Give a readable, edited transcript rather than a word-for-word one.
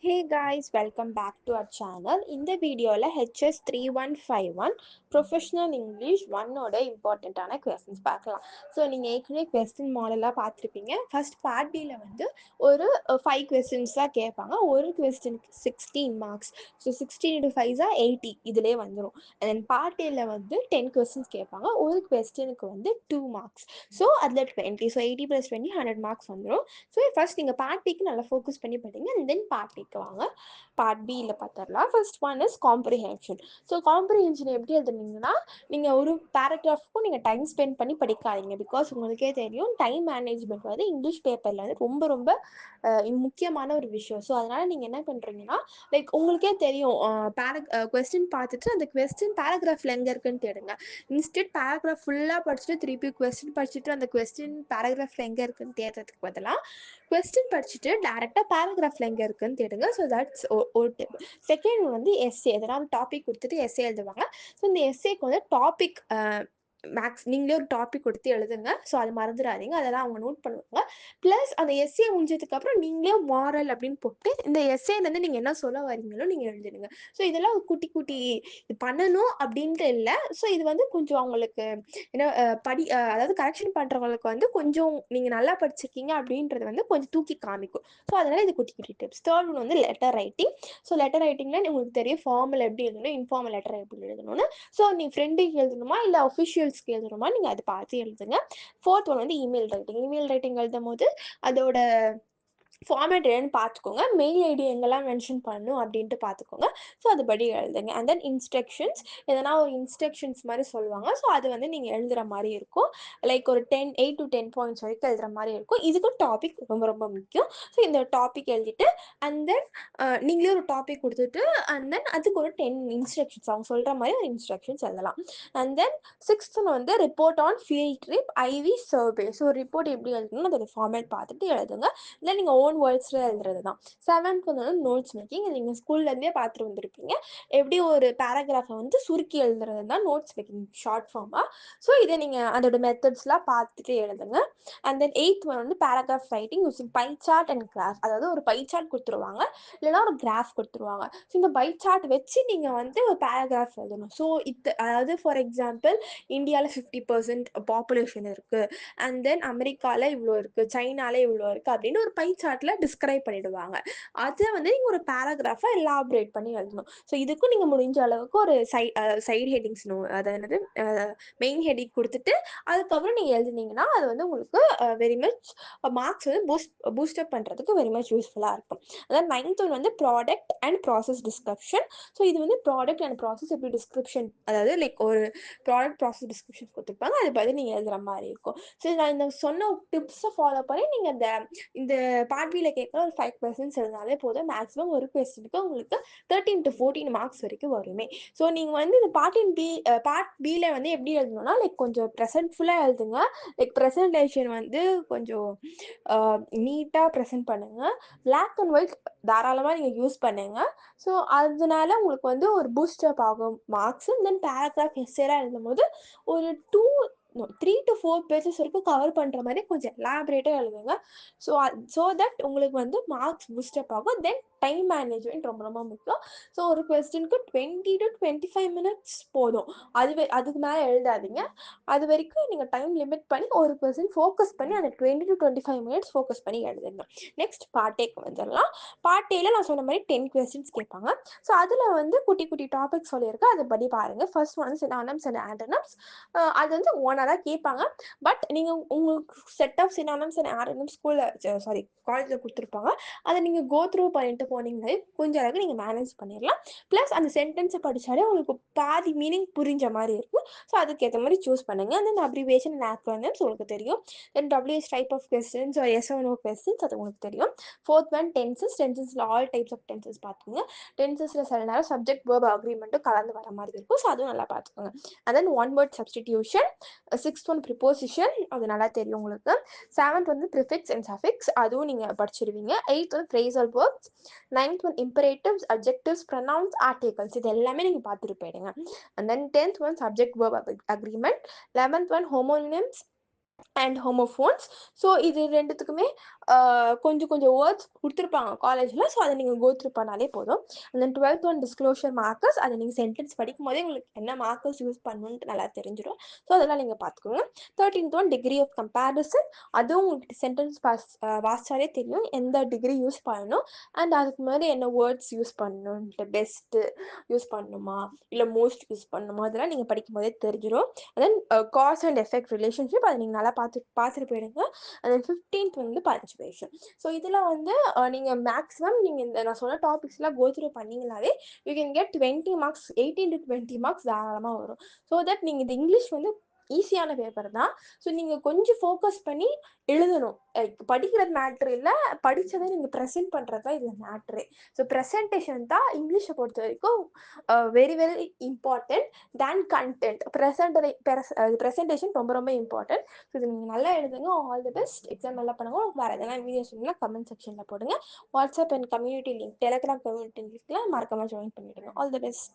Hey guys, welcome back to our channel. இந்த வீடியோவில் HS 3151 professional English ஒன்னோட இம்பார்ட்டண்ட்டான கொஸ்டின்ஸ் பார்க்கலாம். ஸோ நீங்கள் ஏற்கனவே கொஸ்டின் மாடலாக பார்த்துருப்பீங்க. ஃபர்ஸ்ட் பார்ட் பியில் வந்து ஒரு 5 கொஸ்டின்ஸ் தான் கேட்பாங்க. ஒரு கொஸ்டினுக்கு 16 மார்க்ஸ். ஸோ 16 into 5 80 இதிலே வந்துடும். அண்ட் தென் பார்ட் ஏல வந்து 10 கொஸ்டின்ஸ் கேட்பாங்க. ஒரு கொஸ்டினுக்கு வந்து 2 மார்க்ஸ். ஸோ அதில் 20. ஸோ 80 + 20 100 மார்க்ஸ் வந்துடும். ஸோ ஃபர்ஸ்ட் நீங்கள் பார்ட் பிக்கு நல்லா ஃபோக்கஸ் பண்ணி படிங்க. அண்ட் தென் பார்ட் ஏக்கு வாங்க. பார்ட் பியில் பார்த்துடலாம். First one is comprehension. So comprehension எப்படி எழுதுனீங்கன்னா, நீங்கள் ஒரு பேராகிராஃப்க்கும் நீங்கள் டைம் ஸ்பெண்ட் பண்ணி படிக்காதீங்க. பிகாஸ் உங்களுக்கே தெரியும் டைம் மேனேஜ்மெண்ட் வந்து இங்கிலீஷ் பேப்பரில் வந்து ரொம்ப ரொம்ப முக்கியமான ஒரு விஷயம். ஸோ அதனால் நீங்கள் என்ன பண்ணுறீங்கன்னா, லைக் உங்களுக்கே தெரியும் கொஸ்டின் பார்த்துட்டு அந்த கொஸ்டின் பேராகிராஃபில் எங்கே இருக்குன்னு தேடுங்க. இன்ஸ்டெட் பேராகிராஃப் ஃபுல்லாக படிச்சுட்டு திருப்பி கொஸ்டின் படிச்சுட்டு அந்த கொஸ்டின் பேராகிராஃபில் எங்கே இருக்குன்னு தேடுறதுக்கு பதிலாக கொஸ்டின் படிச்சுட்டு டேரெக்டாக பேராகிராஃபில் எங்கே இருக்குன்னு தேடுங்க. ஸோ தட்ஸ் ஒரு டிப். செகண்ட் வந்து எஸ்ஏ. எதனால் டாபிக் கொடுத்துட்டு எஸ்ஏ எழுதுவாங்க. ஸோ இந்த எஸ்ஏக்கு வந்து டாபிக் நீங்களே ஒரு டாபிக் கொடுத்து எழுதுங்க. ஸோ அது மறந்துடாதீங்க. அதெல்லாம் அவங்க நோட் பண்ணுவாங்க. ப்ளஸ் அந்த எஸ்ஏ முடிஞ்சதுக்கப்புறம் நீங்களே மாரல் அப்படின்னு போட்டு இந்த எஸ்ஏலேருந்து நீங்கள் என்ன சொல்ல வரீங்களோ நீங்கள் எழுதிடுங்க. ஸோ இதெல்லாம் ஒரு குட்டி குட்டி இது பண்ணணும் அப்படின்ட்டு இல்லை. ஸோ இது வந்து கொஞ்சம் அவங்களுக்கு ஏன்னா அதாவது கரெக்ஷன் பண்ணுறவங்களுக்கு வந்து கொஞ்சம் நீங்கள் நல்லா படிச்சிருக்கீங்க அப்படின்றது வந்து கொஞ்சம் தூக்கி காமிக்கும். ஸோ அதனால் இது குட்டி குட்டி டிப்ஸ். தேர்ட் ஒன் வந்து லெட்டர் ரைட்டிங். ஸோ லெட்டர் ரைட்டிங்கில் உங்களுக்கு தெரியும் ஃபார்மல் எப்படி எழுதணும், இன்ஃபார்மல் லெட்டர் எப்படி எழுதணும்னு. ஸோ நீங்கள் ஃப்ரெண்டுக்கு எழுதணுமா இல்லை அஃபிஷியல்ஸ்க்கு எழுதணுமா நீங்கள் அதை பார்த்து எழுதுங்க. ஃபோர்த் ஒன் வந்து இமெயில் ரைட்டிங். இமெயில் ரைட்டிங் எழுதும் போது அதோட ஃபார்மேட் என்னன்னு பார்த்துக்கோங்க. மெயில் ஐடி எங்கெல்லாம் மென்ஷன் பண்ணணும் அப்படின்ட்டு பார்த்துக்கோங்க. ஸோ அதுபடி எழுதுங்க. And then instructions. எதனா ஒரு இன்ஸ்ட்ரக்ஷன்ஸ் மாதிரி சொல்லுவாங்க. ஸோ அது வந்து நீங்கள் எழுதுகிற மாதிரி இருக்கும். லைக் ஒரு 8 to 10 பாயிண்ட்ஸ் வரைக்கும் எழுதுகிற மாதிரி இருக்கும். இதுக்கும் டாபிக் ரொம்ப ரொம்ப முக்கியம். ஸோ இந்த டாபிக் எழுதிட்டு அண்ட் தென் நீங்களே ஒரு டாபிக் கொடுத்துட்டு அண்ட் தென் அதுக்கு ஒரு 10 இன்ஸ்ட்ரக்ஷன்ஸ் அவங்க சொல்கிற மாதிரி ஒரு இன்ஸ்ட்ரக்ஷன்ஸ் எழுதலாம். அண்ட் தென் சிக்ஸ்த் வந்து report on field trip IV survey. So report எப்படி எழுதணும்னு அதோட ஃபார்மேட் பார்த்துட்டு எழுதுங்க. இல்லை நீங்கள் ஓன் வேர்ட்ஸில் எழுதுறது தான். செவன்த் வந்து நோட்ஸ் மேக்கிங். நீங்கள் ஸ்கூல்லேருந்தே பார்த்துட்டு வந்திருப்பீங்க. எப்படி ஒரு பேராகிராஃபை வந்து சுருக்கி எழுதுறது தான் நோட்ஸ் மேக்கிங் ஷார்ட் ஃபார்மாக. ஸோ இதை நீங்கள் அதோட மெத்தட்ஸ்லாம் பார்த்துட்டு எழுதுங்க. அண்ட் தென் எயித் வந்து paragraph writing using pie chart and graph. அதாவது ஒரு பை சார்ட் கொடுத்துருவாங்க, இல்லைனா ஒரு கிராஃப் கொடுத்துருவாங்க. ஸோ இந்த பை சார்ட் வச்சு நீங்கள் வந்து ஒரு பேராகிராஃப் எழுதணும். ஸோ அதாவது ஃபார் எக்ஸாம்பிள் இந்தியாவில் 50% பாப்புலேஷன் இருக்குது, அண்ட் தென் அமெரிக்காவில் இவ்வளோ இருக்குது, சைனாவில் இவ்வளோ இருக்குது அப்படின்னு ஒரு பை சார்ட்டில் டிஸ்கிரைப் பண்ணிவிடுவாங்க. அதை வந்து நீங்கள் ஒரு பேராகிராஃபாக எலாபரேட் பண்ணி எழுதணும். ஸோ இதுக்கும் நீங்கள் முடிஞ்ச அளவுக்கு ஒரு சைடு ஹெட்டிங்ஸ் அதாவது மெயின் ஹெட்டிங் கொடுத்துட்டு அதுக்கப்புறம் நீங்கள் எழுதுனீங்கன்னா அது வந்து உங்களுக்கு வெரி மச் மார்க்ஸ் வந்து பூஸ்டப் பண்ணுறதுக்கு வெரி மச் யூஸ்ஃபுல்லாக இருக்கும். அதாவது 9th ஒன் வந்து product and process description. So இது வந்து ப்ராடக்ட் அண்ட் ப்ராசஸ் எப்படி டிஸ்கிரிப்ஷன், அதாவது லைக் ஒரு ப்ராடக்ட் ப்ராசஸ் டிஸ்கிரிப்ஷன் கொடுத்துருப்பாங்க, அது பற்றி நீங்கள் எழுதுகிற மாதிரி இருக்கும். ஸோ நான் இந்த சொன்ன டிப்ஸை ஃபாலோ பண்ணி நீங்கள் இந்த பார்ட் பியில் கேட்குற ஒரு 5 கொஸ்டின்ஸ் எழுதினாலே போதும். மேக்ஸிமம் ஒரு கொஸ்டினுக்கு உங்களுக்கு 13 to 14 மார்க்ஸ் வரைக்கும் வருமே. ஸோ நீங்கள் வந்து இந்த பார்ட் பியில் வந்து எப்படி எழுதணும்னா, லைக் கொஞ்சம் ப்ரெசன்ட்ஃபுல்லாக எழுதுங்க. லைக் ப்ரெசன்டேஷன் வந்து கொஞ்சம் நீட்டாக ப்ரெசென்ட் பண்ணுங்கள். பிளாக் அண்ட் ஒயிட் தாராளமாக நீங்கள் யூஸ் பண்ணுங்க. ஸோ அதனால உங்களுக்கு வந்து ஒரு பூஸ்டப் ஆகும் மார்க்ஸ். தென் பேராகிராஃப் எஸ்ஸேலாம் எழுதும் போது ஒரு 3 to 4 பேஜஸ் வரைக்கும் கவர் பண்ணுற மாதிரி கொஞ்சம் எலாபரேட்டாக எழுதுங்க. ஸோ தட் உங்களுக்கு வந்து மார்க்ஸ் பூஸ்டப் ஆகும். தென் டைம் மேனேஜ்மெண்ட் ரொம்ப ரொம்ப முக்கியம். ஸோ ஒரு கொஸ்டினுக்கு 20 to 25 மினிட்ஸ் போதும். அதுக்கு மேலே எழுதாதீங்க. அது வரைக்கும் நீங்கள் டைம் லிமிட் பண்ணி ஒரு கொஸ்டின் ஃபோக்கஸ் பண்ணி அந்த 20 to 25 மினிட்ஸ் ஃபோக்கஸ் பண்ணி எழுதுங்க. நெக்ஸ்ட் பார்ட் ஏக்கு வந்துடலாம். பார்ட் ஏல நான் சொன்ன மாதிரி 10 கொஸ்டின்ஸ் கேட்பாங்க. ஸோ அதில் வந்து குட்டி குட்டி டாபிக் சொல்லியிருக்கேன், அதை படி பாருங்கள். First one synonyms and antonyms. அது வந்து ஒன்னாக தான் கேட்பாங்க. பட் நீங்கள் உங்களுக்கு set of synonyms and antonyms காலேஜில் கொடுத்துருப்பாங்க. அதை நீங்கள் கோ த்ரூ பண்ணிட்டு போனீங்கன்னா கொஞ்சம் அளவுக்கு நீங்கள் மேனேஜ் பண்ணிடலாம். ப்ளஸ் அந்த சென்டென்ஸை படித்தாலே உங்களுக்கு பாதி மீனிங் புரிஞ்ச மாதிரி இருக்கும். ஸோ அதுக்கேற்ற மாதிரி சூஸ் பண்ணுங்கள். அந்த அப்ரிவேஷன் அண்ட் ஆக்ரோனிம்ஸ் உங்களுக்கு தெரியும். Then WH type of questions ஒரு yes or no கொஸ்டின்ஸ் அது உங்களுக்கு தெரியும். ஃபோர்த் ஒன் டென்சஸில் ஆல் டைப்ஸ் ஆஃப் டென்சஸ் பார்த்துக்கோங்க. டென்சஸில் சில நேரம் சப்ஜெக்ட் வேர்ப் அக்ரிமெண்ட்டும் கலந்து வர மாதிரி இருக்கும். ஸோ அதுவும் நல்லா பார்த்துக்கோங்க. And then one word substitution. Sixth one preposition, அது நல்லா தெரியும் உங்களுக்கு. செவன்த் வந்து ப்ரிஃபிக்ஸ் அண்ட் சஃபிக்ஸ், அதுவும் நீங்கள் படிச்சிருவீங்க. எயித் வந்து phrasal verbs. Ninth one imperatives, adjectives, pronouns, articles, இது எல்லாமே நீங்கள் பார்த்துட்டு போயிடுங்க. And then 10th one subject verb agreement. 11th one homonyms and homophones. So இது ரெண்டுத்துக்குமே கொஞ்சம் கொஞ்சம் வேர்ட்ஸ் கொடுத்துருப்பாங்க காலேஜில். ஸோ அதை நீங்கள் கோத்ரூ பண்ணாலே போதும். And then 12th one disclosure markers, அதை நீங்கள் சென்டென்ஸ் படிக்கும் போதே உங்களுக்கு என்ன மார்க்கர்ஸ் யூஸ் பண்ணணுன்ட்டு நல்லா தெரிஞ்சிடும். ஸோ அதெல்லாம் நீங்கள் பார்த்துக்கோங்க. 13th one degree of comparison, அதுவும் உங்களுக்கு சென்டென்ஸ் வாசிச்சாலே தெரியும் எந்த டிகிரி யூஸ் பண்ணணும் அண்ட் அதுக்கு முன்னாடி என்ன வேர்ட்ஸ் யூஸ் பண்ணணுன்ட்டு, பெஸ்ட்டு யூஸ் பண்ணணுமா இல்லை மோஸ்ட் யூஸ் பண்ணணுமா, அதெல்லாம் நீங்கள் படிக்கும் போதே தெரிஞ்சிடும். தென் காஸ் அண்ட் எஃபெக்ட் ரிலேஷன்ஷிப், அதை நீங்கள் நல்லா பார்த்துட்டு போயிடுங்க. அண்ட் தென் 15th வந்து பஞ்சுவேஷன். ஸோ இதில் வந்து நீங்கள் மேக்ஸிமம் நீங்கள் இந்த நான் சொன்ன டாபிக்ஸ்லாம் கோத்ரூ பண்ணிங்கனாலே you can get 20 marks, 18 to 20 marks தாராளமாக வரும். ஸோ தட் நீங்கள் இந்த இங்கிலீஷ் வந்து ஈஸியான பேப்பர் தான். ஸோ நீங்கள் கொஞ்சம் ஃபோக்கஸ் பண்ணி எழுதணும். படிக்கிறது மேட்ரு இல்லை, படித்ததை நீங்கள் ப்ரெசென்ட் பண்ணுறது தான் இதில் மேட்ரு. ஸோ ப்ரெசன்டேஷன் தான் இங்கிலீஷை பொறுத்த வரைக்கும் வெரி வெரி இம்பார்ட்டண்ட் தேன் கண்டென்ட். ப்ரெசன்டேஷன் ரொம்ப ரொம்ப இம்பார்ட்டன்ட். ஸோ இது நீங்கள் நல்லா எழுதுங்க. All the best. எக்ஸாம் நல்லா பண்ணுங்க. வேறு எதனா வீடியோஸ் இருந்தால் கமெண்ட் செக்ஷனில் போடுங்க. WhatsApp and community link, Telegram community லிங்க்ல மறக்காமல் ஜாயின் பண்ணிவிடுங்க. All the best.